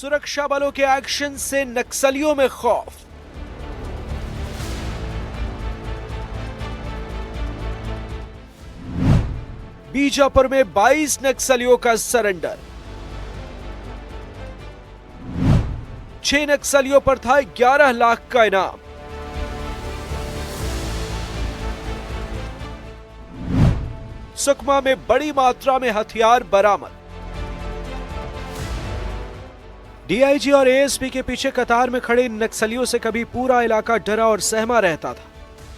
सुरक्षा बलों के एक्शन से नक्सलियों में खौफ। बीजापुर में 22 नक्सलियों का सरेंडर। 6 नक्सलियों पर था 11 लाख का इनाम। सुकमा में बड़ी मात्रा में हथियार बरामद। डीआईजी और एएसपी के पीछे कतार में खड़े इन नक्सलियों से कभी पूरा इलाका डरा और सहमा रहता था।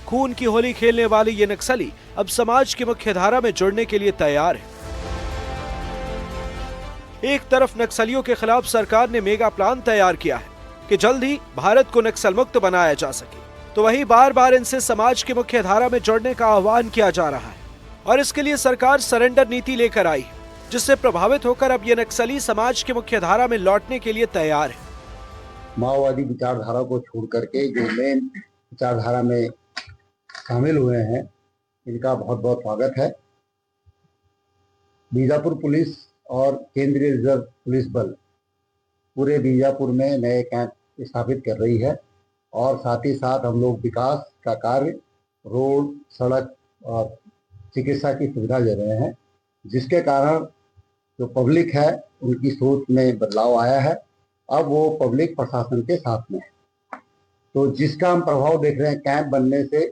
खून की होली खेलने वाले ये नक्सली अब समाज की मुख्य धारा में जुड़ने के लिए तैयार है। एक तरफ नक्सलियों के खिलाफ सरकार ने मेगा प्लान तैयार किया है कि जल्द ही भारत को नक्सल मुक्त बनाया जा सके, तो वहीं बार बार इनसे समाज की मुख्य धारा में जुड़ने का आह्वान किया जा रहा है और इसके लिए सरकार सरेंडर नीति लेकर आई है, जिससे प्रभावित होकर अब ये नक्सली समाज की मुख्य धारा में लौटने के लिए तैयार है। माओवादी विचारधारा को छोड़ करके जो मेन विचारधारा में शामिल हुए हैं, इनका बहुत बहुत स्वागत है। बीजापुर पुलिस और केंद्रीय रिजर्व पुलिस बल पूरे बीजापुर में नए कैंप स्थापित कर रही है और साथ ही साथ हम लोग विकास का कार्य, रोड, सड़क और चिकित्सा की सुविधा दे रहे हैं, जिसके कारण जो पब्लिक है उनकी सोच में बदलाव आया है। अब वो पब्लिक प्रशासन के साथ में है, तो जिसका हम प्रभाव देख रहे हैं कैंप बनने से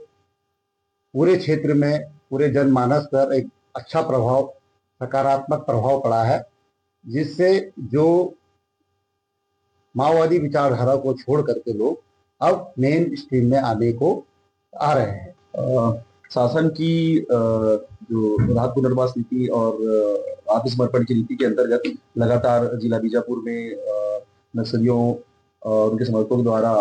पूरे क्षेत्र में, पूरे जनमानस पर एक अच्छा प्रभाव, सकारात्मक प्रभाव पड़ा है, जिससे जो माओवादी विचारधारा को छोड़ करके लोग अब मेन स्ट्रीम में आने को आ रहे हैं। शासन की जो राहत पुनर्वास नीति और आत्मसमर्पण की नीति के अंतर्गत लगातार जिला बीजापुर में नक्सलियों और उनके समर्थकों के द्वारा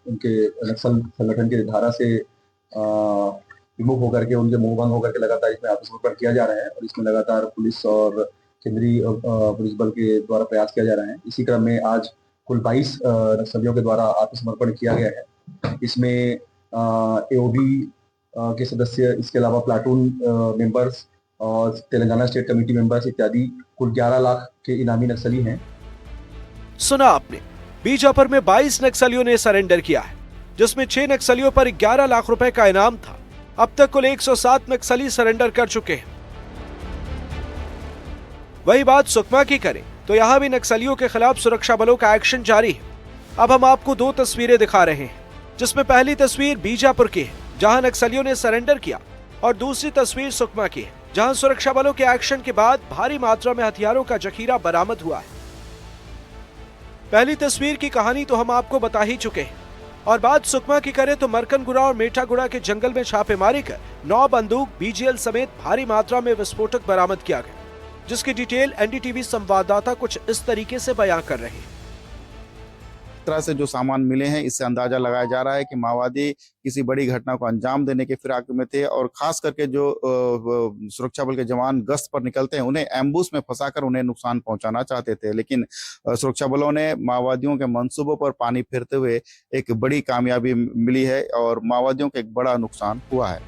उनके नक्सल संगठन की धारा से विमुख होकर के, उनके मुंह भंग होकर के लगातार इसमें आत्मसमर्पण किया जा रहा है और इसमें लगातार पुलिस और केंद्रीय पुलिस बल के द्वारा प्रयास किया जा रहा है। इसी क्रम में आज कुल 22 नक्सलियों के द्वारा आत्मसमर्पण किया गया है। इसमें एओबी के सदस्य, इसके अलावा प्लाटून मेंबर्स और तेलंगाना स्टेट कमेटी मेंबर्स इत्यादि कुल 11 लाख के इनामी नक्सली हैं। सुना आपने, बीजापुर में 22 नक्सलियों ने सरेंडर किया है, जिसमें 6 नक्सलियों पर 11 लाख रुपए का इनाम था। अब तक कुल 107 नक्सली सरेंडर कर चुके हैं। वही बात सुकमा की करें तो यहां भी नक्सलियों के खिलाफ सुरक्षा बलों का एक्शन जारी है। अब हम आपको 2 तस्वीरें दिखा रहे हैं, जिसमें पहली तस्वीर बीजापुर की है जहां नक्सलियों ने सरेंडर किया और दूसरी तस्वीर सुकमा की है जहां सुरक्षा बलों के एक्शन के बाद भारी मात्रा में हथियारों का जखीरा बरामद हुआ है। पहली तस्वीर की कहानी तो हम आपको बता ही चुके हैं और बात सुकमा की करें तो मरकनगुड़ा और मेठागुड़ा के जंगल में छापेमारी कर 9 बंदूक, बीजीएल समेत भारी मात्रा में विस्फोटक बरामद किया गया, जिसकी डिटेल एनडीटीवी संवाददाता कुछ इस तरीके से बयां कर रहे हैं। तरह से जो सामान मिले हैं, इससे अंदाजा लगाया जा रहा है कि माओवादी किसी बड़ी घटना को अंजाम देने के फिराक में थे और खास करके जो सुरक्षा बल के जवान गश्त पर निकलते हैं, उन्हें एम्बुश में फंसाकर उन्हें नुकसान पहुंचाना चाहते थे, लेकिन सुरक्षा बलों ने माओवादियों के मंसूबों पर पानी फेरते हुए एक बड़ी कामयाबी मिली है और माओवादियों को एक बड़ा नुकसान हुआ है।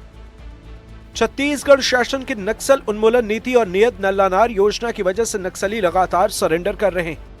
छत्तीसगढ़ शासन की नक्सल उन्मूलन नीति और नियत नल्लानार योजना की वजह से नक्सली लगातार सरेंडर कर रहे हैं।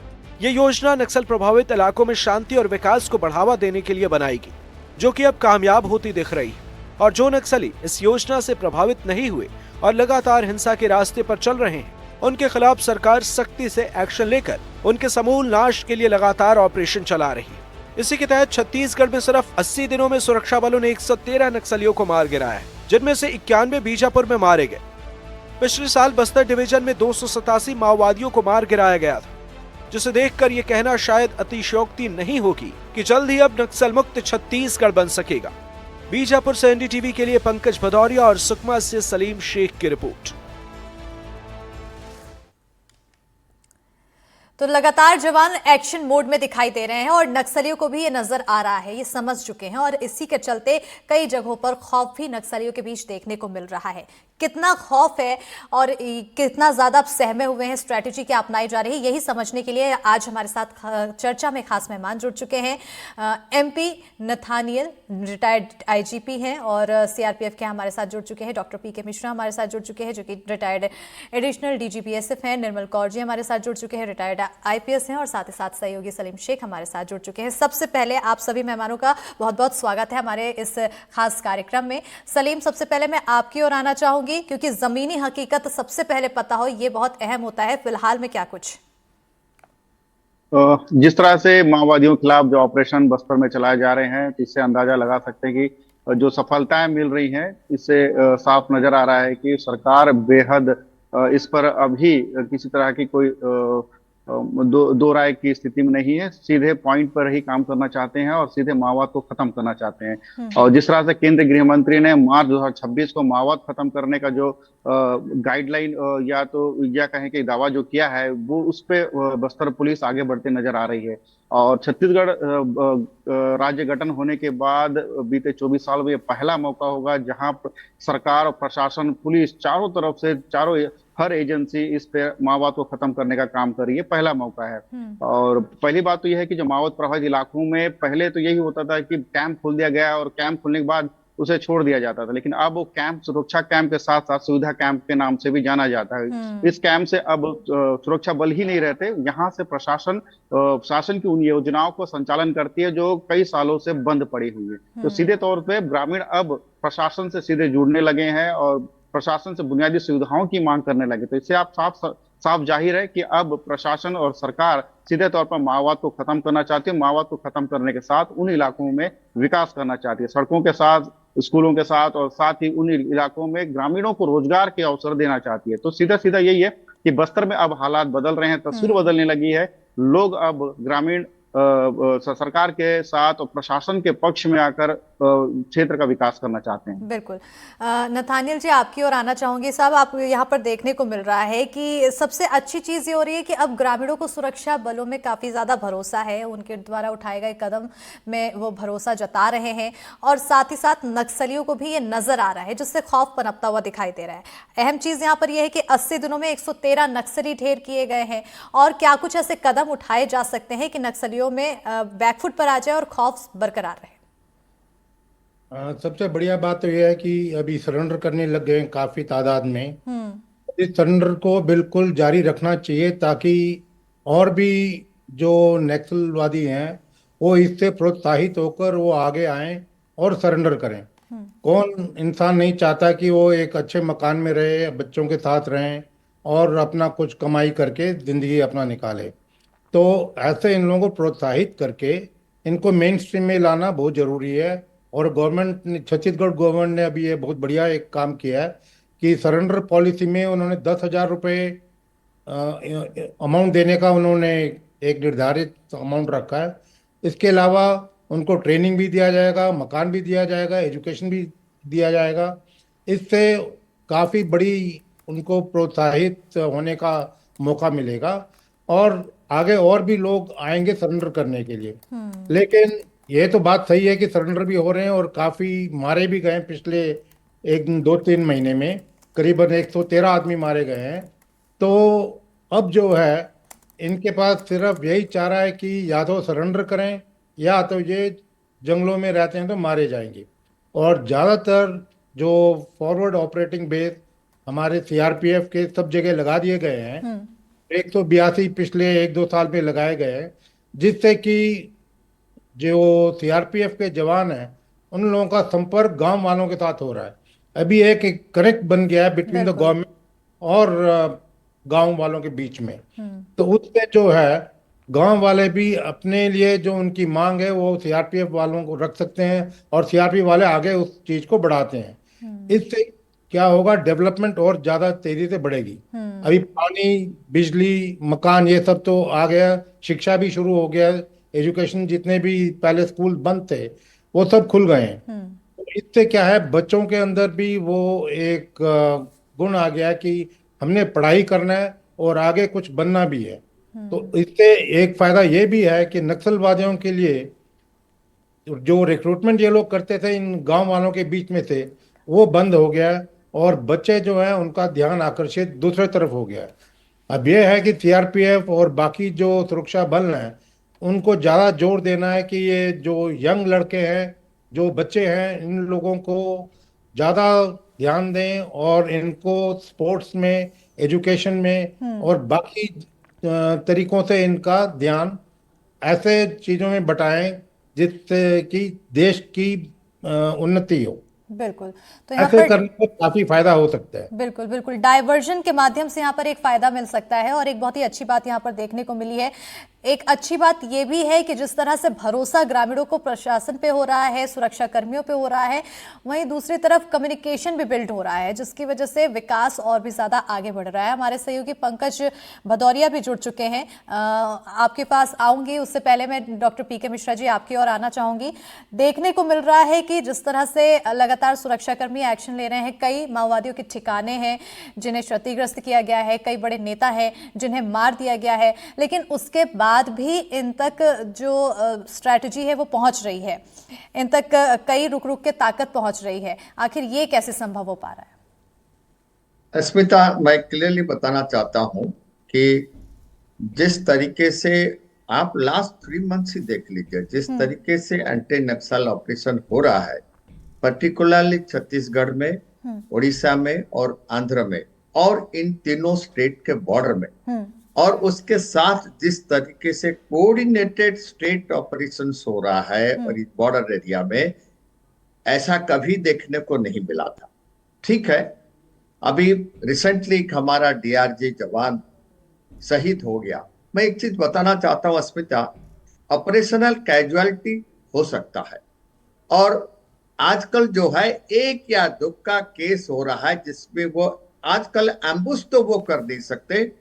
ये योजना नक्सल प्रभावित इलाकों में शांति और विकास को बढ़ावा देने के लिए बनाएगी, जो कि अब कामयाब होती दिख रही है। और जो नक्सली इस योजना से प्रभावित नहीं हुए और लगातार हिंसा के रास्ते पर चल रहे हैं, उनके खिलाफ सरकार सख्ती से एक्शन लेकर उनके समूल नाश के लिए लगातार ऑपरेशन चला रही है। इसी के तहत छत्तीसगढ़ में सिर्फ 80 दिनों में सुरक्षा बलों ने 113 नक्सलियों को मार गिराया है, जिनमें से 91 बीजापुर में मारे गए। पिछले साल बस्तर डिवीजन में 287 माओवादियों को मार गिराया गया था, जिसे देखकर यह कहना शायद अतिशयोक्ति नहीं होगी कि जल्द ही अब नक्सल मुक्त छत्तीसगढ़ बन सकेगा। बीजापुर से एनडीटीवी के लिए पंकज भदौरिया और सुकमा से सलीम शेख की रिपोर्ट। तो लगातार जवान एक्शन मोड में दिखाई दे रहे हैं और नक्सलियों को भी ये नजर आ रहा है, ये समझ चुके हैं और इसी के चलते कई जगहों पर खौफ भी नक्सलियों के बीच देखने को मिल रहा है। कितना खौफ है और कितना ज्यादा सहमे हुए हैं, स्ट्रैटेजी क्या अपनाई जा रही है, यही समझने के लिए आज हमारे साथ चर्चा में खास मेहमान जुड़ चुके हैं। एमपी नथानियल रिटायर्ड आईजीपी हैं और सीआरपीएफ के हमारे साथ जुड़ चुके हैं। डॉक्टर पीके मिश्रा हमारे साथ जुड़ चुके हैं, जो कि रिटायर्ड एडिशनल डीजीपीएसएफ हैं। निर्मल कौर जी हमारे साथ जुड़ चुके हैं, रिटायर्ड रिटायर्ड आईपीएस हैं और साथ ही साथ सहयोगी सलीम शेख हमारे साथ जुड़ चुके हैं। सबसे पहले आप सभी मेहमानों का बहुत बहुत स्वागत है हमारे इस खास कार्यक्रम में। सलीम, सबसे पहले मैं आपकी ओर आना चाहूंगी क्योंकि जमीनी हकीकत सबसे पहले पता हो, ये बहुत अहम होता है। फिलहाल में क्या कुछ? जिस तरह से माओवादियों के खिलाफ जो ऑपरेशन बस्तर में चलाए जा रहे हैं, इससे अंदाजा लगा सकते हैं कि जो सफलताएं मिल रही हैं, इससे साफ नजर आ रहा है कि सरकार बेहद इस पर अभी किसी तरह की कोई दो राय की स्थिति में नहीं है। सीधे पॉइंट पर ही काम करना चाहते हैं और सीधे माओवाद को खत्म करना चाहते हैं। और जिस तरह से केंद्रीय गृह मंत्री ने मार्च 2026 को माओवाद खत्म करने का जो गाइडलाइन या कहें कि दावा जो किया है, वो उस पे बस्तर पुलिस आगे बढ़ते नजर आ रही है। और छत्तीसगढ़ राज्य गठन होने के बाद बीते 24 साल में ये पहला मौका होगा जहां सरकार और प्रशासन, पुलिस चारों तरफ से हर एजेंसी इस पे माओवाद को खत्म करने का काम कर रही है। पहला मौका है। और पहली बात तो यह है कि जो माओवाद प्रभावित इलाकों में पहले तो यही होता था कि कैंप खोल दिया गया और कैंप खुलने के बाद उसे छोड़ दिया जाता था, लेकिन अब वो कैंप सुरक्षा कैंप के साथ साथ सुविधा कैंप के नाम से भी जाना जाता है। इस कैंप से अब सुरक्षा बल ही नहीं रहते, यहाँ से प्रशासन शासन की उन योजनाओं को संचालन करती है जो कई सालों से बंद पड़ी हुई है। तो सीधे तौर पे ग्रामीण अब प्रशासन से सीधे जुड़ने लगे हैं और प्रशासन से बुनियादी सुविधाओं की मांग करने लगे। तो इससे आप साफ जाहिर है कि अब प्रशासन और सरकार सीधे तौर पर माओवाद को खत्म करना चाहती है। माओवाद को खत्म करने के साथ उन इलाकों में विकास करना चाहती है, सड़कों के साथ, स्कूलों के साथ, और साथ ही उन इलाकों में ग्रामीणों को रोजगार के अवसर देना चाहती है। तो सीधा सीधा यही है कि बस्तर में अब हालात बदल रहे हैं, तस्वीर बदलने लगी है। लोग अब ग्रामीण सरकार के साथ और प्रशासन के पक्ष में आकर क्षेत्र का विकास करना चाहते हैं। बिल्कुल। नथानियल जी, आपकी ओर आना चाहूंगी। साहब, आप यहाँ पर देखने को मिल रहा है कि सबसे अच्छी चीज़ ये हो रही है कि अब ग्रामीणों को सुरक्षा बलों में काफ़ी ज़्यादा भरोसा है, उनके द्वारा उठाए गए कदम में वो भरोसा जता रहे हैं और साथ ही साथ नक्सलियों को भी ये नज़र आ रहा है जिससे खौफ पनपता हुआ दिखाई दे रहा है। अहम चीज़ यहाँ पर यह है कि 80 दिनों में 113 नक्सली ढेर किए गए हैं। और क्या कुछ ऐसे कदम उठाए जा सकते हैं कि नक्सलियों में बैकफुट पर आ जाए और खौफ बरकरार रहे? सबसे बढ़िया बात तो यह है कि अभी सरेंडर करने लग गए हैं काफी तादाद में। इस सरेंडर को बिल्कुल जारी रखना चाहिए ताकि और भी जो नक्सलवादी हैं वो इससे प्रोत्साहित होकर वो आगे आएं और सरेंडर करें। कौन इंसान नहीं चाहता कि वो एक अच्छे मकान में रहे, बच्चों के साथ रहें और अपना कुछ कमाई करके जिंदगी अपना निकाले। तो ऐसे इन लोगों को प्रोत्साहित करके इनको मेन स्ट्रीम में लाना बहुत जरूरी है। और गवर्नमेंट ने, छत्तीसगढ़ गवर्नमेंट ने अभी ये बहुत बढ़िया एक काम किया है कि सरेंडर पॉलिसी में उन्होंने 10,000 रुपये अमाउंट देने का उन्होंने एक निर्धारित अमाउंट रखा है। इसके अलावा उनको ट्रेनिंग भी दिया जाएगा, मकान भी दिया जाएगा, एजुकेशन भी दिया जाएगा। इससे काफ़ी बड़ी उनको प्रोत्साहित होने का मौका मिलेगा और आगे और भी लोग आएंगे सरेंडर करने के लिए। लेकिन ये तो बात सही है कि सरेंडर भी हो रहे हैं और काफ़ी मारे भी गए पिछले 1-2-3 महीने में करीबन 113 आदमी मारे गए हैं। तो अब जो है इनके पास सिर्फ यही चारा है कि या तो सरेंडर करें या तो ये जंगलों में रहते हैं तो मारे जाएंगे। और ज़्यादातर जो फॉरवर्ड ऑपरेटिंग बेस हमारे सीआरपीएफ के सब जगह लगा दिए गए हैं। 182 पिछले 1-2 साल में लगाए गए हैं, जिससे कि जो सीआरपीएफ के जवान हैं उन लोगों का संपर्क गांव वालों के साथ हो रहा है। अभी एक कनेक्ट बन गया है बिटवीन द गवर्नमेंट और गांव वालों के बीच में। तो उससे जो है गांव वाले भी अपने लिए जो उनकी मांग है वो सीआरपीएफ वालों को रख सकते हैं और सीआरपीएफ वाले आगे उस चीज को बढ़ाते हैं। इससे क्या होगा, डेवलपमेंट और ज्यादा तेजी से बढ़ेगी। अभी पानी, बिजली, मकान ये सब तो आ गया, शिक्षा भी शुरू हो गया, एजुकेशन जितने भी पहले स्कूल बंद थे वो सब खुल गए हैं। तो इससे क्या है, बच्चों के अंदर भी वो एक गुण आ गया कि हमने पढ़ाई करना है और आगे कुछ बनना भी है। तो इससे एक फायदा ये भी है कि नक्सलवादियों के लिए जो रिक्रूटमेंट ये लोग करते थे इन गांव वालों के बीच में से वो बंद हो गया और बच्चे जो है उनका ध्यान आकर्षित दूसरे तरफ हो गया। अब ये है कि सीआरपीएफ और बाकी जो सुरक्षा बल हैं उनको ज़्यादा जोर देना है कि ये जो यंग लड़के हैं, जो बच्चे हैं, इन लोगों को ज़्यादा ध्यान दें और इनको स्पोर्ट्स में, एजुकेशन में और बाकी तरीकों से इनका ध्यान ऐसे चीजों में बटाएं जिससे कि देश की उन्नति हो। बिल्कुल। तो यहाँ ऐसे पर करने से काफी फायदा हो सकता है। बिल्कुल बिल्कुल डाइवर्जन के माध्यम से यहाँ पर एक फायदा मिल सकता है और एक बहुत ही अच्छी बात यहाँ पर देखने को मिली है। एक अच्छी बात यह भी है कि जिस तरह से भरोसा ग्रामीणों को प्रशासन पे हो रहा है, सुरक्षा कर्मियों पे हो रहा है, वहीं दूसरी तरफ कम्युनिकेशन भी बिल्ड हो रहा है, जिसकी वजह से विकास और भी ज्यादा आगे बढ़ रहा है। हमारे सहयोगी पंकज भदौरिया भी जुड़ चुके हैं, आपके पास आऊंगी। उससे पहले मैं डॉक्टर पीके मिश्रा जी आपकी ओर आना चाहूंगी। देखने को मिल रहा है कि जिस तरह से लगातार सुरक्षाकर्मी एक्शन ले रहे हैं, कई माओवादियों के ठिकाने हैं जिन्हें क्षतिग्रस्त किया गया है, कई बड़े नेता हैं जिन्हें मार दिया गया है, लेकिन उसके बाद भी इन तक जो स्ट्रैटेजी है वो पहुंच रही है, इन तक कई रुक रुक के ताकत पहुंच रही है। आखिर ये कैसे संभव हो पा रहा है? स्मिता, मैं क्लियरली बताना चाहता हूं कि जिस तरीके से आप लास्ट 3 मंथ्स ही देख लीजिए, जिस तरीके से एंटी नक्सल ऑपरेशन हो रहा है, पर्टिकुलरली छत्तीसगढ़ में, उड़ीसा में और आंध्र में, और इन तीनों स्टेट के बॉर्डर में, और उसके साथ जिस तरीके से कोऑर्डिनेटेड स्टेट ऑपरेशंस हो रहा है और इस बॉर्डर एरिया में, ऐसा कभी देखने को नहीं मिला था। ठीक है, अभी रिसेंटली हमारा डीआरजी जवान शहीद हो गया। मैं एक चीज बताना चाहता हूं अस्मिता, ऑपरेशनल कैजुअलिटी हो सकता है, और आजकल जो है 1 या 2 का केस हो रहा है जिसमें वो आजकल एम्बुश तो वो कर नहीं सकते,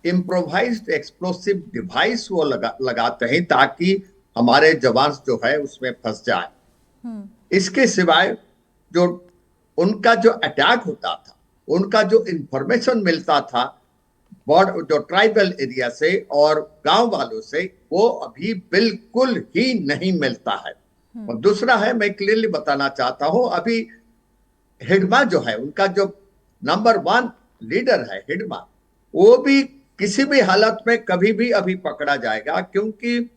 इम्प्रोवाइज्ड एक्सप्लोसिव डिवाइस वो लगाते हैं ताकि हमारे जवान जो है उसमें फंस जाए। इसके सिवाय जो उनका जो अटैक होता था, उनका जो इंफॉर्मेशन मिलता था जो ट्राइबल एरिया से और गांव वालों से, वो अभी बिल्कुल ही नहीं मिलता है। और दूसरा है, मैं क्लियरली बताना चाहता हूं, अभी हिडमा जो है, उनका जो नंबर 1 लीडर है हिडमा, वो भी किसी भी हालत में कभी भी अभी पकड़ा जाएगा, क्योंकि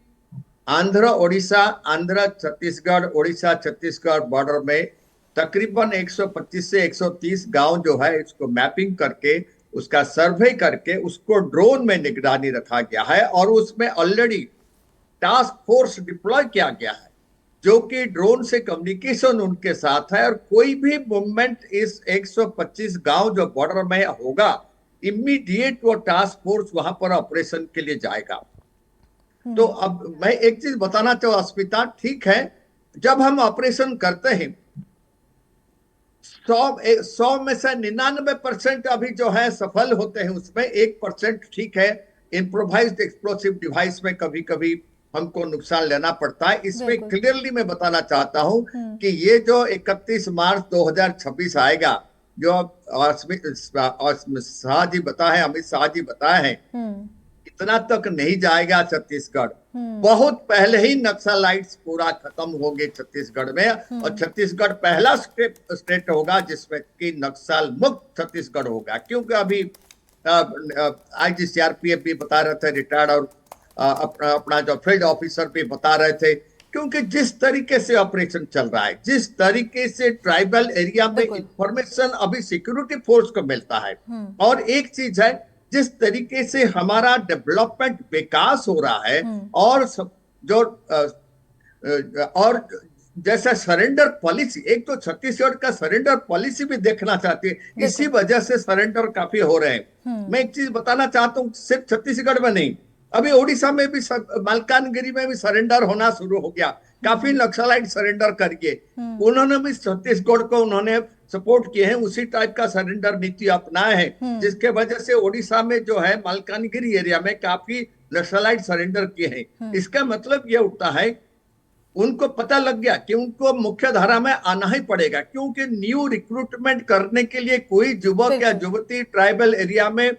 आंध्र छत्तीसगढ़, उड़ीसा छत्तीसगढ़ बॉर्डर में तकरीबन 125 से 130 गांव जो है, इसको मैपिंग करके, उसका सर्वे करके, उसको ड्रोन में निगरानी रखा गया है, और उसमें ऑलरेडी टास्क फोर्स डिप्लॉय किया गया है जो कि ड्रोन से कम्युनिकेशन उनके साथ है, और कोई भी मूवमेंट इस 125 गांव जो बॉर्डर में होगा, इमीडिएट वो टास्क फोर्स वहां पर ऑपरेशन के लिए जाएगा। तो अब मैं एक चीज बताना चाहूँ अस्मिता, ठीक है, जब हम ऑपरेशन करते हैं 100 में से 99% अभी जो है सफल होते हैं, उसमें 1% ठीक है, इम्प्रोवाइज्ड एक्सप्लोसिव डिवाइस में कभी कभी हमको नुकसान लेना पड़ता है। इसमें क्लियरली मैं बताना चाहता हूं कि ये जो 31 मार्च 2026 आएगा, जो शाह जी बताए हैं, अमित शाह जी बताए हैं, इतना तक नहीं जाएगा छत्तीसगढ़। बहुत पहले ही नक्सलाइट्स पूरा खत्म होंगे छत्तीसगढ़ में, और छत्तीसगढ़ पहला स्टेट होगा जिसमें कि नक्सल मुक्त छत्तीसगढ़ होगा। क्योंकि अभी आईजी सीआरपीएफ भी बता रहे थे, रिटायर्ड, और अपना जो फील्ड ऑफिसर भी बता रहे थे, क्योंकि जिस तरीके से ऑपरेशन चल रहा है, जिस तरीके से ट्राइबल एरिया में इंफॉर्मेशन अभी सिक्योरिटी फोर्स को मिलता है, और एक चीज है, जिस तरीके से हमारा डेवलपमेंट विकास हो रहा है, और जो और जैसा सरेंडर पॉलिसी, एक तो छत्तीसगढ़ का सरेंडर पॉलिसी भी देखना चाहती है, इसी वजह से सरेंडर काफी हो रहे हैं। मैं एक चीज बताना चाहता हूँ, सिर्फ छत्तीसगढ़ में नहीं, अभी ओडिशा में भी, मलकानगिरी में भी सरेंडर होना शुरू हो गया। काफी नक्सलाइट सरेंडर करिए, उन्होंने भी छत्तीसगढ़ को उन्होंने सपोर्ट किए हैं, उसी टाइप का सरेंडर नीति अपनाए हैं, जिसके वजह से ओडिशा में जो है मलकानगिरी एरिया में काफी नक्सलाइट सरेंडर किए हैं। इसका मतलब यह उठता है, उनको पता लग गया कि उनको मुख्य धारा में आना ही पड़ेगा, क्योंकि न्यू रिक्रूटमेंट करने के लिए कोई युवक या युवती ट्राइबल एरिया में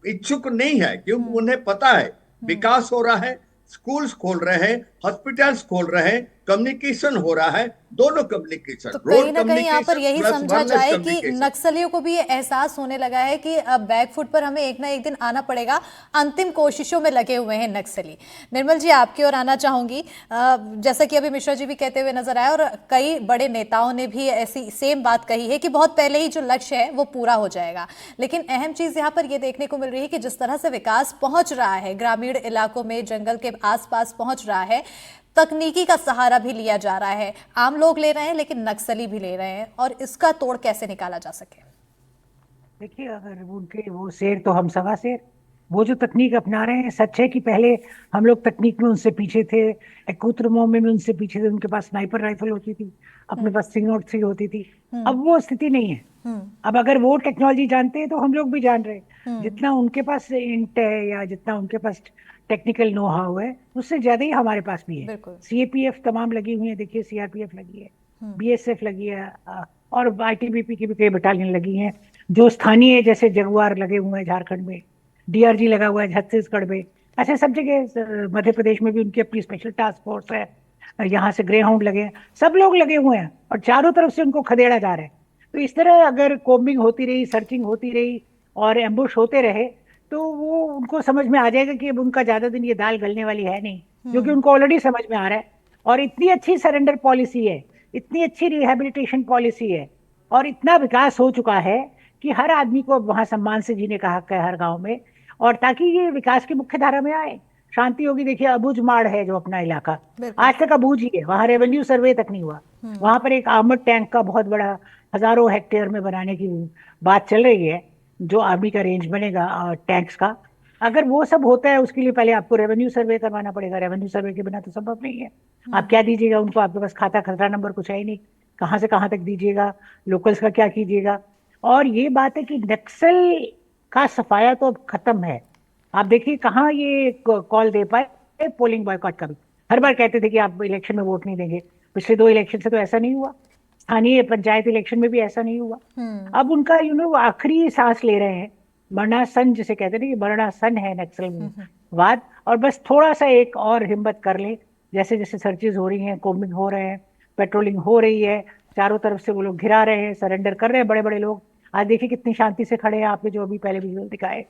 इच्छुक नहीं है, क्योंकि उन्हें पता है विकास हो रहा है, स्कूल्स खोल रहे हैं, हॉस्पिटल्स खोल रहे हैं, कम्युनिकेशन हो रहा है, दोनों कम्युनिकेशन, तो रोड कहीं ना कहीं यहाँ पर यही कम्युनिकेशन समझा प्लस जाए वायरलेस कि कम्युनिकेशन। नक्सलियों को भी ये एहसास होने लगा है कि अब बैकफुट पर हमें एक ना एक दिन आना पड़ेगा। अंतिम कोशिशों में लगे हुए हैं नक्सली। निर्मल जी, आपकी ओर आना चाहूंगी। जैसा कि अभी मिश्रा जी भी कहते हुए नजर आए और कई बड़े नेताओं ने भी ऐसी सेम बात कही है कि बहुत पहले ही जो लक्ष्य है वो पूरा हो जाएगा। लेकिन अहम चीज यहाँ पर यह देखने को मिल रही है कि जिस तरह से विकास पहुंच रहा है, ग्रामीण इलाकों में जंगल के आसपास पहुंच रहा है, तकनीकी का सहारा भी लिया जा रहा है, आम लोग ले रहे हैं लेकिन नक्सली भी ले रहे हैं, और इसका तोड़ कैसे निकाला जा सके? देखिए, अगर उनके वो शेर तो हम सवा शेर, वो जो तकनीक अपना रहे हैं, सच है कि पहले हम लोग तकनीक में उनसे पीछे थे, एक्यूत्रमों में उनसे पीछे थे। उनके पास स्नाइपर राइफल होती थी, अपने पास 303 होती थी। अब वो स्थिति नहीं है। अब अगर वो टेक्नोलॉजी जानते हैं तो हम लोग भी जान रहे हैं। जितना उनके पास इंट है या जितना उनके पास टेक्निकल नो हाउ है, उससे ज्यादा ही हमारे पास भी है। बिल्कुल। सीएपीएफ तमाम लगी हुई है, देखिए सीआरपीएफ लगी है, बीएसएफ लगी है, और आईटीबीपी की भी कई बटालियन लगी हैं। जो स्थानीय जैसे जगुआर लगे हुए हैं झारखंड में, डीआरजी लगा हुआ है छत्तीसगढ़ में, ऐसे सब जगह मध्य प्रदेश में भी उनकी अपनी स्पेशल टास्क फोर्स है। यहाँ से ग्रे हाउंड लगे हैं, सब लोग लगे हुए हैं और चारों तरफ से उनको खदेड़ा जा रहा है। तो इस तरह अगर कोम्बिंग होती रही, सर्चिंग होती रही और एम्बुश होते रहे तो वो उनको समझ में आ जाएगा कि अब उनका ज्यादा दिन ये दाल गलने वाली है नहीं, क्योंकि उनको ऑलरेडी समझ में आ रहा है। और इतनी अच्छी सरेंडर पॉलिसी है, इतनी अच्छी रिहेबिलिटेशन पॉलिसी है और इतना विकास हो चुका है कि हर आदमी को वहां सम्मान से जीने का हक है हर गांव में, और ताकि ये विकास की मुख्य धारा में आए, शांति होगी। देखिए, अबुझ माड़ है जो अपना इलाका, आज तक अबुझ ही है, वहां रेवेन्यू सर्वे तक नहीं हुआ। वहां पर एक आर्मर्ड टैंक का बहुत बड़ा हजारों हेक्टेयर में बनाने की बात चल रही है, जो आर्मी का रेंज बनेगा टैंक्स का। अगर वो सब होता है, उसके लिए पहले आपको रेवेन्यू सर्वे करवाना पड़ेगा। रेवेन्यू सर्वे के बिना तो संभव नहीं है। आप क्या दीजिएगा उनको? आपके पास खाता खतरा नंबर कुछ है ही नहीं, कहाँ से कहाँ तक दीजिएगा? लोकल्स का क्या कीजिएगा? और ये बात है कि नक्सल का सफाया तो अब खत्म है। आप देखिए कहाँ ये कॉल दे पाए पोलिंग बॉयकॉट का भी। हर बार कहते थे कि आप इलेक्शन में वोट नहीं देंगे, पिछले 2 इलेक्शन से तो ऐसा नहीं हुआ, स्थानीय पंचायत इलेक्शन में भी ऐसा नहीं हुआ। अब उनका वो आखिरी सांस ले रहे हैं, मरणासन जिसे कहते हैं कि मरणासन है नक्सलवाद, और बस थोड़ा सा एक और हिम्मत कर ले। जैसे जैसे सर्चेज हो रही हैं, कोम्बिंग हो रहे हैं, पेट्रोलिंग हो रही है, चारों तरफ से वो लोग घिरा रहे हैं, सरेंडर कर रहे हैं बड़े बड़े लोग। आज देखिए कितनी शांति से खड़े हैं, आपने जो अभी पहले विजुअल दिखाए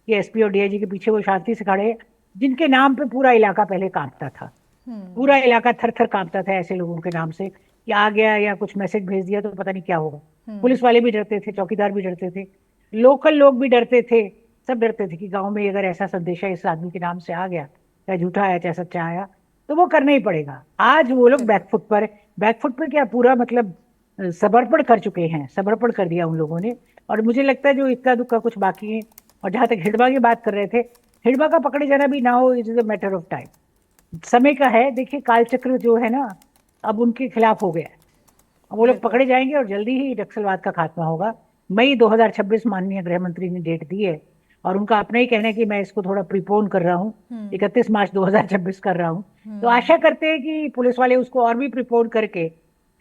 कि एसपी और डीआईजी के पीछे वो शांति से खड़े हैं, जिनके नाम पे पूरा इलाका पहले कांपता था। पूरा इलाका थर थर कांपता था ऐसे लोगों के नाम से कि आ गया या कुछ मैसेज भेज दिया तो पता नहीं क्या होगा। पुलिस वाले भी डरते थे, चौकीदार भी डरते थे, लोकल लोग भी डरते थे, सब डरते थे कि गांव में अगर ऐसा संदेशा इस आदमी के नाम से आ गया, चाहे झूठा आया चाहे सच्चा आया, तो वो करना ही पड़ेगा। आज वो लोग बैकफुट पर क्या पूरा मतलब समर्पण कर चुके हैं, समर्पण कर दिया उन लोगों ने। और मुझे लगता है जो इक्का दुक्का कुछ बाकी है। और जहां तक हिड़बा की बात कर रहे थे, हिड़बा का पकड़े जाना भी ना हो, it is a matter of time, समय का है। देखिए कालचक्र जो है ना, अब उनके खिलाफ हो गया है। वो लोग पकड़े जाएंगे और जल्दी ही नक्सलवाद का खात्मा होगा। मई 2026 माननीय गृह मंत्री ने डेट दी है और उनका अपना ही कहना है कि मैं इसको थोड़ा प्रीपोन कर रहा हूँ, 31 मार्च 2026 कर रहा हूँ। तो आशा करते हैं कि पुलिस वाले उसको और भी प्रीपोन करके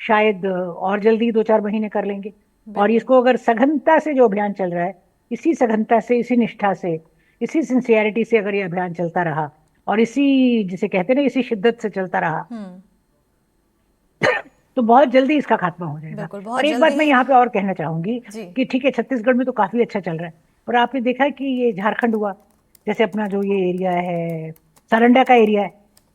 शायद और जल्दी 2-4 महीने कर लेंगे। और इसको अगर सघनता से जो अभियान चल रहा है, इसी सघनता से, इसी निष्ठा से, इसी सिंसियरिटी से अगर ये अभियान चलता रहा और इसी जिसे कहते हैं ना, इसी शिद्दत से चलता रहा, तो बहुत जल्दी इसका खात्मा हो जाएगा। और एक बात मैं यहाँ पे और कहना चाहूंगी कि ठीक है, छत्तीसगढ़ में तो काफी अच्छा चल रहा है, पर आपने देखा कि ये झारखंड हुआ, जैसे अपना जो ये एरिया है, सारंडा का एरिया है,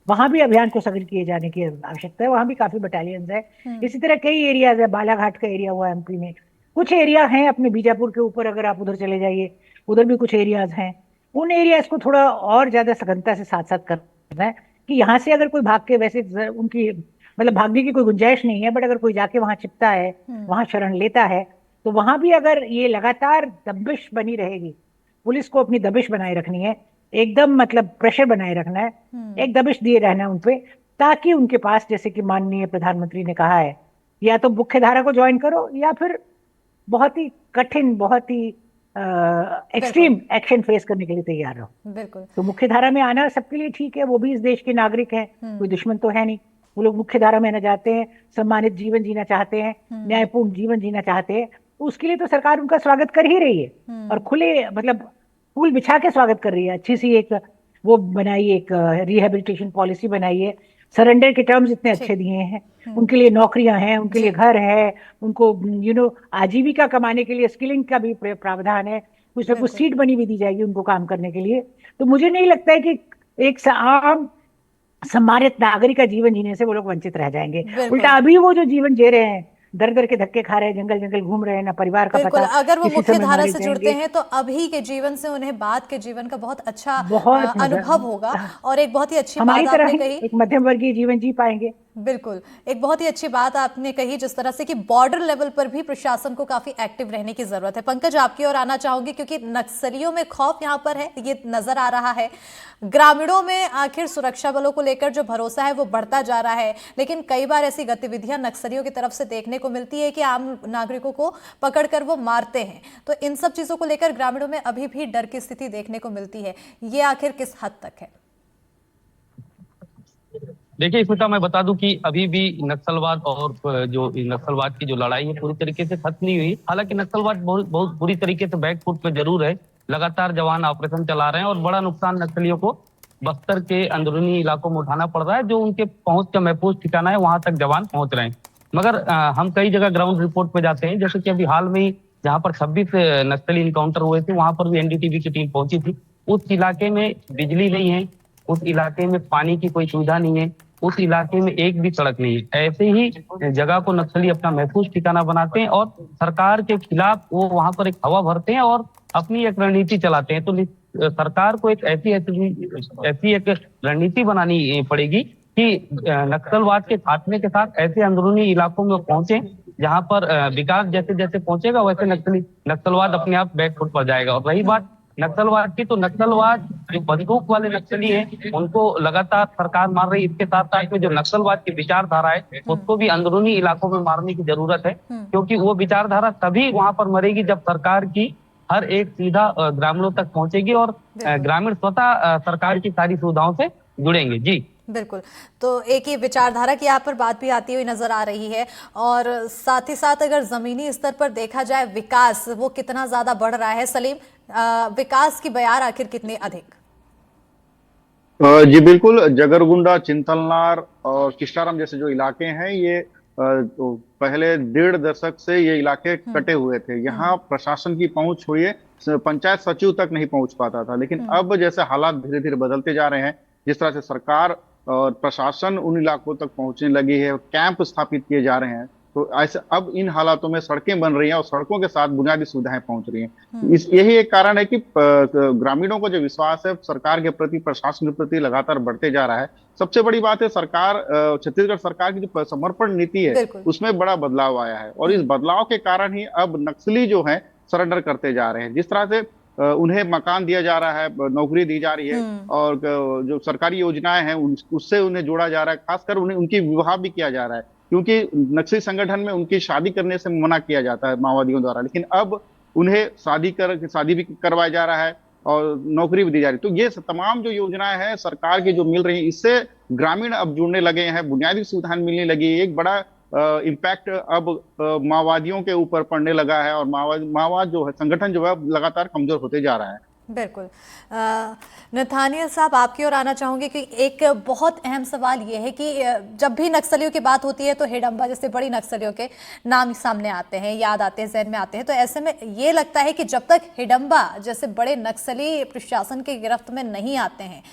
वहां भी अभियान को सघन किए जाने की आवश्यकता है। वहां भी काफी बटालियंस है। इसी तरह कई एरियाज है, बालाघाट का एरिया हुआ एमपी में, कुछ एरिया हैं अपने बीजापुर के ऊपर, अगर आप उधर चले जाइए उधर भी कुछ एरियाज हैं। उन एरियाज को थोड़ा और ज्यादा सघनता से साथ साथ करना है कि यहाँ से अगर कोई भाग के, वैसे उनकी मतलब भागने की कोई गुंजाइश नहीं है, बट अगर कोई जाके वहां छिपता है, वहां शरण लेता है, तो वहां भी अगर ये लगातार दबिश बनी रहेगी, पुलिस को अपनी दबिश बनाए रखनी है, एकदम मतलब प्रेशर बनाए रखना है, एक दबिश दिए रहना है उनपे, ताकि उनके पास, जैसे कि माननीय प्रधानमंत्री ने कहा है, या तो मुख्य धारा को ज्वाइन करो या फिर बहुत ही कठिन, बहुत ही एक्सट्रीम एक्शन फेस करने के लिए तैयार रहो। बिल्कुल। तो मुख्य धारा में आना सबके लिए ठीक है, वो भी इस देश के नागरिक हैं, कोई दुश्मन तो है नहीं। वो लोग मुख्य धारा में आना चाहते हैं, सम्मानित जीवन जीना चाहते हैं, न्यायपूर्ण जीवन जीना चाहते हैं, तो उसके लिए तो सरकार उनका स्वागत कर ही रही है और खुले मतलब फूल बिछा के स्वागत कर रही है। अच्छी सी एक वो बनाई, एक रिहेबिलिटेशन पॉलिसी बनाई है, सरेंडर के टर्म्स इतने अच्छे दिए हैं, उनके लिए नौकरियां हैं, उनके लिए घर है, उनको आजीविका कमाने के लिए स्किलिंग का भी प्रावधान है, कुछ ना कुछ सीट बनी भी दी जाएगी उनको काम करने के लिए। तो मुझे नहीं लगता है कि एक आम सम्मानित नागरिक का जीवन जीने से वो लोग वंचित रह जाएंगे। उल्टा अभी वो जो जीवन जी रहे हैं, दर दर के धक्के खा रहे हैं, जंगल जंगल घूम रहे हैं, ना परिवार का बिल्कुल, पता, अगर वो किसी मुख्य समय धारा मारे से जाएंगे। जुड़ते हैं तो अभी के जीवन से उन्हें बाद के जीवन का बहुत अच्छा बहुत अनुभव होगा। और एक बहुत ही अच्छी हमारी बात तरह आपने ही कही, एक मध्यम वर्गीय जीवन जी पाएंगे। बिल्कुल, एक बहुत ही अच्छी बात आपने कही जिस तरह से कि बॉर्डर लेवल पर भी प्रशासन को काफी एक्टिव रहने की जरूरत है। पंकज, आपकी ओर आना चाहूंगी क्योंकि नक्सलियों में खौफ यहाँ पर है, ये नजर आ रहा है। ग्रामीणों में आखिर सुरक्षा बलों को लेकर जो भरोसा है वो बढ़ता जा रहा है, लेकिन कई बार ऐसी गतिविधियां नक्सलियों की तरफ से देखने को मिलती है कि आम नागरिकों को पकड़कर वो मारते हैं। तो इन सब चीजों को लेकर ग्रामीणों में अभी भी डर की स्थिति देखने को मिलती है, ये आखिर किस हद तक है? देखिए स्मिता, मैं बता दूं कि अभी भी नक्सलवाद और जो नक्सलवाद की जो लड़ाई है पूरी तरीके से खत्म नहीं हुई। हालांकि नक्सलवाद बहुत बहुत बुरी तरीके से बैकफुट पे जरूर है। लगातार जवान ऑपरेशन चला रहे हैं और बड़ा नुकसान नक्सलियों को बस्तर के अंदरूनी इलाकों में उठाना पड़ रहा है। जो उनके पहुंच का महफूज ठिकाना है वहां तक जवान पहुंच रहे हैं। मगर हम कई जगह ग्राउंड रिपोर्ट पे जाते हैं, जैसे कि अभी हाल में ही जहाँ पर 26 नक्सली इनकाउंटर हुए थे वहां पर भी एनडीटीवी की टीम पहुंची थी। उस इलाके में बिजली नहीं है, उस इलाके में पानी की कोई सुविधा नहीं है, उस इलाके में एक भी सड़क नहीं है। ऐसे ही जगह को नक्सली अपना महफूज ठिकाना बनाते हैं और सरकार के खिलाफ वो वहां पर एक हवा भरते हैं और अपनी एक रणनीति चलाते हैं। तो सरकार को एक ऐसी एक रणनीति बनानी पड़ेगी कि नक्सलवाद के खात्मे के साथ ऐसे अंदरूनी इलाकों में पहुंचे जहां पर विकास जैसे जैसे पहुंचेगा वैसे नक्सलवाद अपने आप बैकफुट पर जाएगा। और रही बात नक्सलवाद की, तो नक्सलवाद जो बंदूक वाले नक्सली हैं उनको लगातार सरकार मार रही है। इसके साथ साथ में जो नक्सलवाद की विचारधारा है उसको भी अंदरूनी इलाकों में मारने की जरूरत है, क्योंकि वो विचारधारा तभी वहां पर मरेगी जब सरकार की हर एक सीधा ग्रामीणों तक पहुंचेगी और ग्रामीण स्वतः सरकार की सारी सुविधाओं से जुड़ेंगे। जी बिल्कुल, तो एक ही विचारधारा की यहाँ पर बात भी आती हुई नजर आ रही है। और साथ ही साथ अगर जमीनी स्तर पर देखा जाए विकास वो कितना ज्यादा बढ़ रहा है, सलीम, विकास की बयार आखिर कितनी अधिक? जी बिल्कुल, जगरगुंडा, चिंतलनार और किस्टाराम जैसे जो इलाके हैं ये तो पहले 1.5 दशक से ये इलाके कटे हुए थे। यहाँ प्रशासन की पहुंच हुई है, पंचायत सचिव तक नहीं पहुंच पाता था। लेकिन अब जैसे हालात धीरे धीरे बदलते जा रहे हैं, जिस तरह से सरकार और प्रशासन उन इलाकों तक पहुंचने लगी है, कैंप स्थापित किए जा रहे हैं, तो ऐसे अब इन हालातों में सड़कें बन रही हैं और सड़कों के साथ बुनियादी सुविधाएं पहुंच रही हैं। यही एक कारण है कि ग्रामीणों को जो विश्वास है सरकार के प्रति, प्रशासन के प्रति लगातार बढ़ते जा रहा है। सबसे बड़ी बात है सरकार, छत्तीसगढ़ सरकार की जो समर्पण नीति है उसमें बड़ा बदलाव आया है और इस बदलाव के कारण ही अब नक्सली जो है सरेंडर करते जा रहे हैं। जिस तरह से उन्हें मकान दिया जा रहा है, नौकरी दी जा रही है और जो सरकारी योजनाएं हैं उससे उन्हें जोड़ा जा रहा है। खासकर उन्हें उनकी विवाह भी किया जा रहा है, क्योंकि नक्सली संगठन में उनकी शादी करने से मना किया जाता है माओवादियों द्वारा। लेकिन अब उन्हें शादी भी करवाया जा रहा है और नौकरी भी दी जा रही है। तो ये तमाम जो योजनाएं हैं सरकार की जो मिल रही है, इससे ग्रामीण अब जुड़ने लगे हैं, बुनियादी सुविधाएं मिलने लगी। एक बड़ा इम्पैक्ट अब माओवादियों के ऊपर पड़ने लगा है और माओवाद जो है संगठन जो है लगातार कमजोर होते जा रहा है। बिल्कुल, नथानियल साहब आपकी ओर आना चाहूंगी कि एक बहुत अहम सवाल ये है कि जब भी नक्सलियों की बात होती है तो हिडम्बा जैसे बड़ी नक्सलियों के नाम सामने आते हैं, याद आते हैं, जहन में आते हैं। तो ऐसे में ये लगता है कि जब तक हिडम्बा जैसे बड़े नक्सली प्रशासन की गिरफ्त में नहीं आते हैं,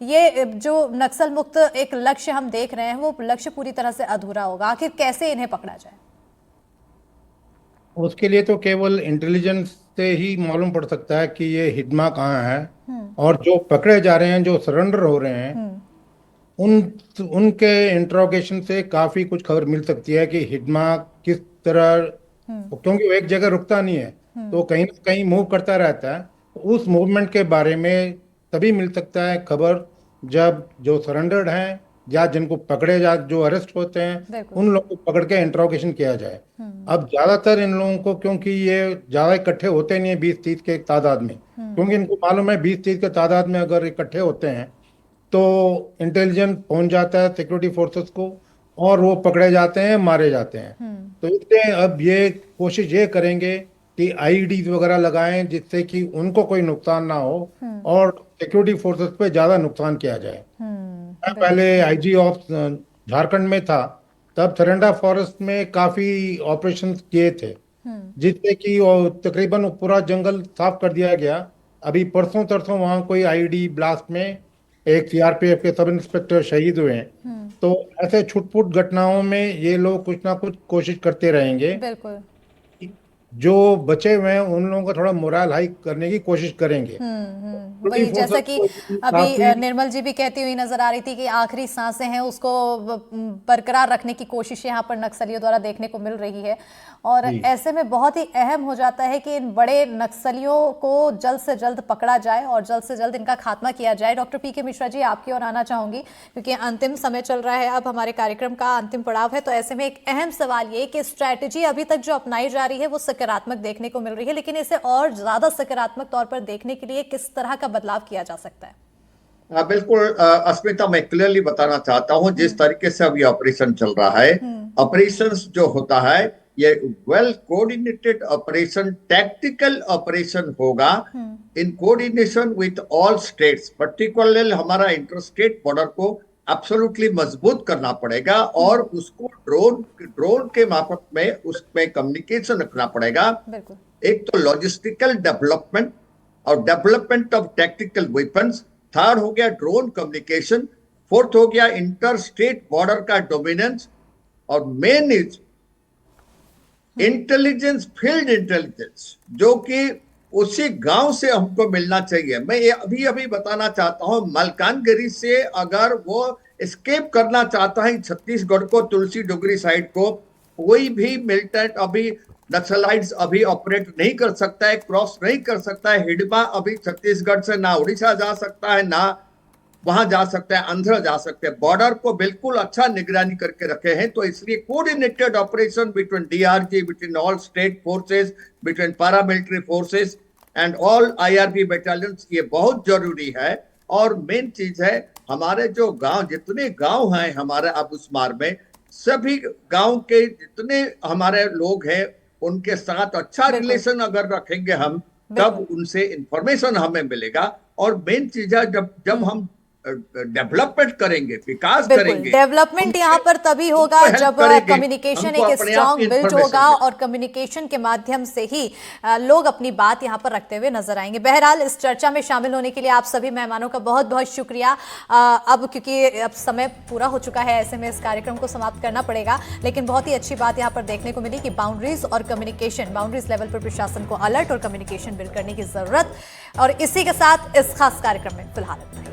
ये जो नक्सल मुक्त एक लक्ष्य हम देख रहे हैं वो लक्ष्य पूरी तरह से अधूरा होगा। आखिर कैसे इन्हें पकड़ा जाए? उसके लिए तो केवल इंटेलिजेंस से ही मालूम पड़ सकता है कि ये हिडमा कहाँ है। और जो पकड़े जा रहे हैं, जो सरेंडर हो रहे हैं, उनके इंट्रोगेशन से काफी कुछ खबर मिल सकती है कि हिडमा किस तरह, क्योंकि वो एक जगह रुकता नहीं है तो कहीं ना कहीं मूव करता रहता है। उस मूवमेंट के बारे में तभी मिल सकता है खबर जब जो सरेंडर्ड हैं या जिनको पकड़े जा, जो अरेस्ट होते हैं, उन लोगों को पकड़ के इंट्रोगेशन किया जाए। अब ज्यादातर इन लोगों को, क्योंकि ये ज्यादा इकट्ठे होते नहीं है 20-30 के तादाद में, क्योंकि इनको मालूम है 20-30 के तादाद में अगर इकट्ठे होते हैं तो इंटेलिजेंस पहुंच जाता है सिक्योरिटी फोर्सेस को और वो पकड़े जाते हैं, मारे जाते हैं। तो इसलिए अब ये कोशिश ये करेंगे कि आईईडीज वगैरह लगाएं जिससे कि उनको कोई नुकसान ना हो और सिक्योरिटी फोर्सेस पे ज्यादा नुकसान किया जाए। मैं पहले आईजी ऑफ झारखंड में था, तब थरंडा फॉरेस्ट में काफी ऑपरेशन किए थे, जिससे कि वो तकरीबन पूरा जंगल साफ कर दिया गया। अभी परसों तरसों वहां कोई आईडी ब्लास्ट में एक सीआरपीएफ के सब इंस्पेक्टर शहीद हुए हैं। तो ऐसे छुटपुट घटनाओं में ये लोग कुछ ना कुछ कोशिश करते रहेंगे। बिल्कुल। जो बचे हुए हैं उन लोगों का थोड़ा मोरल हाई करने की कोशिश करेंगे। वही जैसा कि अभी निर्मल जी भी कहती हुई नजर आ रही थी कि आखिरी सांसें हैं उसको बरकरार रखने की कोशिश यहाँ पर नक्सलियों द्वारा देखने को मिल रही है। और ऐसे में बहुत ही अहम हो जाता है कि इन बड़े नक्सलियों को जल्द से जल्द पकड़ा जाए और जल्द से जल्द इनका खात्मा किया जाए। डॉक्टर पीके मिश्रा जी, आपकी ओर आना चाहूंगी क्योंकि अंतिम समय चल रहा है, अब हमारे कार्यक्रम का अंतिम पड़ाव है। तो ऐसे में एक अहम सवाल ये कि स्ट्रैटेजी अभी तक जो अपनाई जा रही है वो सकारात्मक देखने को मिल रही है, लेकिन इसे और ज्यादा सकारात्मक तौर पर देखने के लिए किस तरह का बदलाव किया जा सकता है? बिल्कुल अस्मिता, मैं क्लियरली बताना चाहता हूं, जिस तरीके से अभी ऑपरेशन चल रहा है, ऑपरेशन जो होता है ये well coordinated operation, tactical operation होगा in coordination with all states. Particularly हमारा इंटर स्टेट बॉर्डर को एब्सोल्युटली मजबूत करना पड़ेगा और उसको ड्रोन के मार्फत में उसमें कम्युनिकेशन रखना पड़ेगा। एक तो लॉजिस्टिकल डेवलपमेंट और development of tactical weapons, third हो गया ड्रोन कम्युनिकेशन, फोर्थ हो गया इंटर स्टेट बॉर्डर का डोमिनेंस, और main is intelligence, field intelligence, जो कि उसी गांव से हमको मिलना चाहिए। मैं ये अभी बताना चाहता हूं, मलकानगिरी से अगर वो एस्केप करना चाहता है छत्तीसगढ़ को, तुलसी डुगरी साइड को, कोई भी मिलिटेंट अभी नक्सलाइट्स अभी ऑपरेट नहीं कर सकता है, क्रॉस नहीं कर सकता है। हिडमा अभी छत्तीसगढ़ से ना उड़ीसा जा सकता है, ना वहां जा सकता है, आंध्र जा सकते हैं। बॉर्डर को बिल्कुल अच्छा निगरानी करके रखे हैं, तो इसलिए coordinated operation between DRG, between all state forces, between paramilitary forces and all IRB battalions, ये बहुत जरूरी है। और मेन चीज है, हमारे जो गांव, जितने गांव हैं हमारे अबुस्मार में, सभी गांव के जितने हमारे लोग हैं उनके साथ अच्छा रिलेशन अगर रखेंगे हम, तब उनसे इंफॉर्मेशन हमें मिलेगा। और मेन चीज है, जब हम डेवलपमेंट करेंगे, विकास करेंगे, डेवलपमेंट यहाँ पर तभी होगा जब कम्युनिकेशन एक स्ट्रॉन्ग बिल्ड होगा और कम्युनिकेशन के माध्यम से ही लोग अपनी बात यहाँ पर रखते हुए नजर आएंगे। बहरहाल, इस चर्चा में शामिल होने के लिए आप सभी मेहमानों का बहुत बहुत शुक्रिया। अब क्योंकि अब समय पूरा हो चुका है, ऐसे में इस कार्यक्रम को समाप्त करना पड़ेगा, लेकिन बहुत ही अच्छी बात यहाँ पर देखने को मिली कि बाउंड्रीज और कम्युनिकेशन, बाउंड्रीज लेवल पर प्रशासन को अलर्ट और कम्युनिकेशन बिल्ड करने की जरूरत। और इसी के साथ इस खास कार्यक्रम में फिलहाल इतना ही।